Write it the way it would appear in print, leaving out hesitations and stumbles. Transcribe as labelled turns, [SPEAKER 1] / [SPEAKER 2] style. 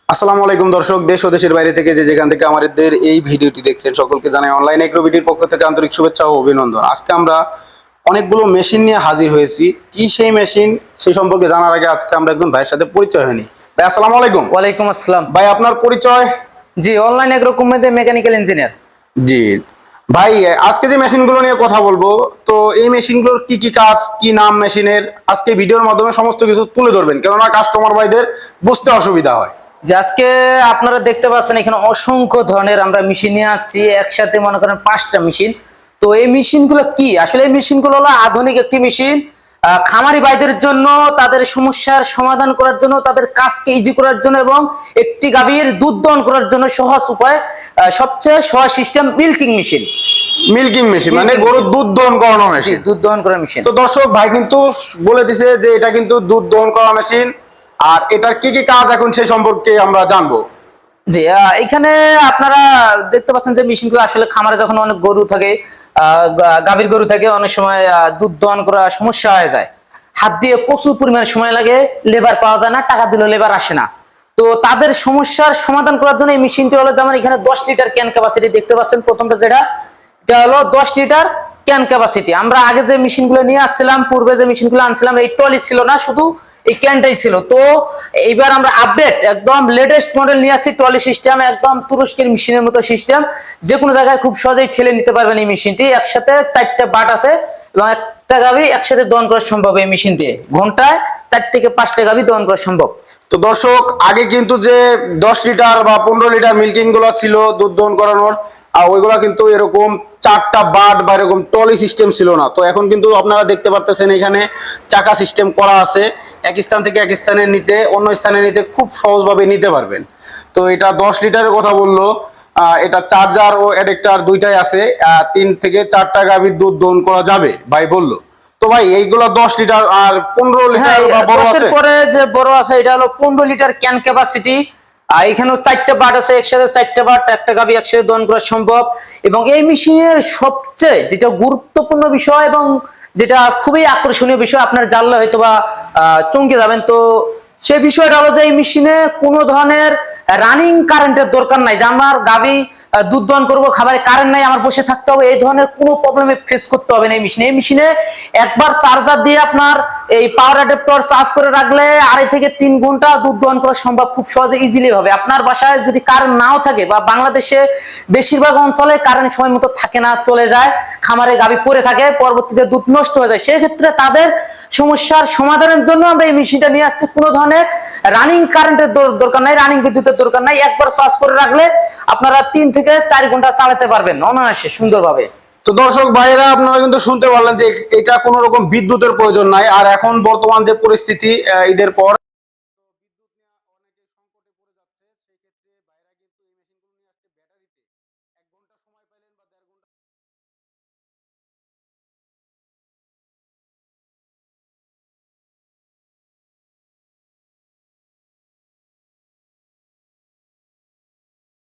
[SPEAKER 1] আসসালামু আলাইকুম দর্শক, দেশ ও দেশের বাইরে থেকে যে যেখান থেকে আমাদের এই ভিডিওটি দেখছেন সকলকে জানাই অনলাইন এগ্রোবিটির পক্ষ থেকে আন্তরিক শুভেচ্ছা ও অভিনন্দন। আজকে আমরা অনেকগুলো মেশিন নিয়ে হাজির হয়েছি। কি সেই মেশিন সেই সম্পর্কে জানার আগে আজকে আমরা একজন ভাইয়ের সাথে পরিচয় হয়নি। ভাই আসসালামু আলাইকুম।
[SPEAKER 2] ওয়ালাইকুম আসসালাম।
[SPEAKER 1] ভাই আপনার পরিচয়?
[SPEAKER 2] জি, অনলাইন এগ্রো কোম্পানিতে মেকানিক্যাল ইঞ্জিনিয়ার।
[SPEAKER 1] জি ভাই, আজকে যে মেশিনগুলো নিয়ে কথা বলবো, তো এই মেশিনগুলোর কি কি কাজ, কি নাম মেশিনের, আজকে ভিডিওর মাধ্যমে সমস্ত কিছু তুলে ধরবেন, কেননা কাস্টমার ভাইদের বুঝতে অসুবিধা হয়।
[SPEAKER 2] যে আজকে আপনারা দেখতে পাচ্ছেন এখানে অসংখ্য ধরনের আমরা মেশিন নিয়ে আসছি, একসাথে মনে করেন 5টা মেশিন। তো এই মেশিনগুলো কি, আসলে এই মেশিনগুলো হলো আধুনিক একটি মেশিন, খামারি ভাইদের জন্য, তাদের সমস্যার সমাধান করার জন্য, তাদের কাজকে ইজি করার জন্য এবং একটি গাভীর দুধ দহন করার জন্য সহজ উপায়, সবচেয়ে সহজ system milking machine.
[SPEAKER 1] Milking machine মানে গরুর দুধ দহন করানো মেশিন।
[SPEAKER 2] দুধ দহন করার মেশিন।
[SPEAKER 1] তো দর্শক ভাই কিন্তু বলে দিছে যে এটা কিন্তু দুধ দহন করা মেশিন, আর এটার কি কি কাজ এখন সেই সম্পর্কে আমরা জানবো।
[SPEAKER 2] জি, এখানে আপনারা দেখতে পাচ্ছেন যে মেশিনগুলো আসলে খামারে যখন অনেক গরু থাকে, গাভীর গরু থাকে, অনেক সময় দুধ দহন করা সমস্যা হয়ে যায়। হাত দিয়ে প্রচুর পরিমাণে সময় লাগে, লেবার পাওয়া যায় না, টাকা দিলেও লেবার আসে না। তো তাদের সমস্যার সমাধান করার জন্য এই মেশিনটি হলো, যেমন এখানে 10 লিটার ক্যান ক্যাপাসিটি দেখতে পাচ্ছেন। প্রথমটা যেটা, এটা হলো 10 লিটার ক্যান ক্যাপাসিটি। আমরা আগে যে মেশিনগুলো নিয়ে আসছিলাম, পূর্বে যে মেশিনগুলো আনছিলাম, এই ট্রলি ছিল না, শুধু এই ক্যানটাই ছিল। তো এইবার আমরা আপডেট একদম লেটেস্ট মডেল নিয়ে আসছি, ট্রলি সিস্টেম, একদম তুরস্কের মেশিনের মতো সিস্টেম। যে কোনো জায়গায় খুব সহজেই ঠেলে নিতে পারবেন এই মেশিনটি। একসাথে 4টা বাট আছে এবং একটা গাভী একসাথে দহন করা সম্ভব এই মেশিন দিয়ে। ঘন্টায় 4 থেকে 5টা গাভী দহন করা সম্ভব।
[SPEAKER 1] তো দর্শক, আগে কিন্তু যে 10 লিটার বা 15 লিটার মিল্কিং গুলো ছিল দুধ দহন করানোর, আর ওইগুলা কিন্তু এরকম 4টা বাট বা এরকম ট্রলি সিস্টেম ছিল না। তো এখন কিন্তু আপনারা দেখতে পারতেছেন এখানে চাকা সিস্টেম করা আছে, এক স্থান থেকে এক স্থানে নিতে, অন্য স্থানে নিতে খুব সহজভাবে নিতে পারবেন। তো এটা 10 লিটারের কথা বললো, এটা চার্জার ও অ্যাডাপ্টার দুইটাই আছে, 3 থেকে 4টা গাভীর দুধ দহন করা যাবে ভাই বললো। তো ভাই এইগুলা 10 লিটার আর 15 লিটার বা বড় আছে?
[SPEAKER 2] পরে যে বড় আছে এটা হলো 15 লিটার ক্যান ক্যাপাসিটি। আর এখানেও 4টা বাট আছে, একসাথে 4টা বাট, একটা গাভী একসাথে দহন করা সম্ভব। এবং এই মেশিনের সবচেয়ে যেটা গুরুত্বপূর্ণ বিষয় এবং যেটা খুবই আকর্ষণীয় বিষয়, আপনার জানলে হয়তো বা চমকে যাবেন। তো সেই বিষয়টা হলো যে এই মেশিনে কোনো ধরনের রানিং কারেন্টের দরকার নাই, যে আমার গাভী দুধ দহন করবো, খাবারে কারেন্ট নাই, আমার বসে থাকতে হবে, এই ধরনের কোনো প্রবলেমে ফেস করতে হবে না এই মেশিনে। এই মেশিনে একবার চার্জার দিয়ে আপনার এই পাওয়ার অ্যাডাপ্টার চার্জ করে রাখলে 2.5 থেকে 3 ঘন্টা দুধ দহন করা সম্ভব, খুব সহজে ইজিলি হবে। আপনার বাসায় যদি কারেন্ট নাও থাকে, বা বাংলাদেশে বেশিরভাগ অঞ্চলে কারেন্ট সময় মতো থাকে না, চলে যায়, খামারে গাভী পড়ে থাকে, পরবর্তীতে দুধ নষ্ট হয়ে যায়, সেক্ষেত্রে তাদের সমস্যার সমাধানের জন্য আমরা এই মেশিনটা নিয়ে আসছি। কোনো ধরনের রানিং কারেন্টের দরকার নাই, রানিং বিদ্যুতের দরকার নাই। একবার চার্জ করে রাখলে আপনারা 3 থেকে 4 ঘন্টা চালাতে পারবেন অনায়াসে সুন্দরভাবে।
[SPEAKER 1] তো দর্শক ভাইরা, আপনারা কিন্তু শুনতে পারলেন যে এটা কোনো রকম বিদ্যুতের প্রয়োজন নাই। আর এখন বর্তমান যে পরিস্থিতি, ঈদের পর